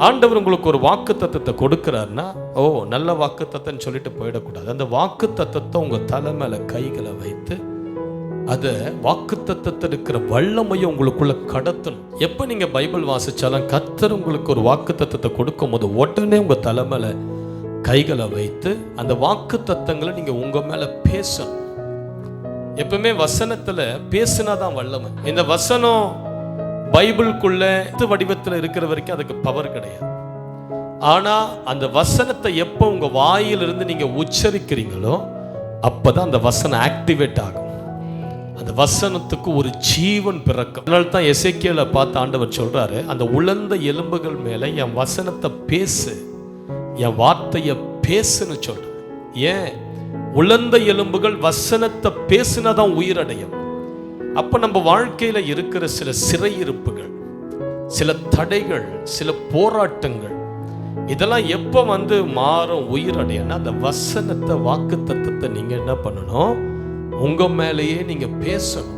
ஆண்டவர் உங்களுக்கு ஒரு வாக்கு தத்தத்தை கொடுக்கிறாருன்னா, ஓ நல்ல வாக்கு தத்தன்னு சொல்லிட்டு போயிடக்கூடாது. அந்த வாக்கு தத்தத்தை உங்க தலை மேல கைகளை வைத்து அதை வாக்கு தத்தத்தில் இருக்கிற வல்லமையை உங்களுக்குள்ள கடத்தணும். எப்போ நீங்க பைபிள் வாசிச்சாலும் கர்த்தர் உங்களுக்கு ஒரு வாக்கு தத்தத்தை கொடுக்கும் போது உடனே உங்க தலை மேல கைகளை வைத்து அந்த வாக்கு தத்தங்களை நீங்க உங்க மேல பேசணும். எப்பவுமே வசனத்துல பேசினாதான் வல்லமை. இந்த வசனம் பைபிளுக்குள்ள வடிவத்தில் இருக்கிற வரைக்கும் அதுக்கு பவர் கிடையாது. ஆனா அந்த வசனத்தை எப்போ உங்க வாயிலிருந்து நீங்க உச்சரிக்கிறீங்களோ அப்பதான் அந்த வசனம் ஆக்டிவேட் ஆகும். அந்த வசனத்துக்கு ஒரு ஜீவன் பிறக்கும். அதனால தான் எசேக்கியேலை பார்த்து ஆண்டவர் சொல்றாரு, அந்த உலர்ந்த எலும்புகள் மேல என் வசனத்தை பேசு, என் வார்த்தையை பேசுன்னு சொல்றாரு. ஏன்? உலர்ந்த எலும்புகள் வசனத்தை பேசினாதான் உயிரடையும். அப்ப நம்ம வாழ்க்கையில இருக்கிற சில சிறையிருப்புகள், சில தடைகள், சில போராட்டங்கள், இதெல்லாம் எப்ப மாறும், உயிரடையன்னா அந்த வசனத்தை வாக்கு தத்தத்தை நீங்க என்ன பண்ணணும், உங்க மேலேயே நீங்க பேசணும்.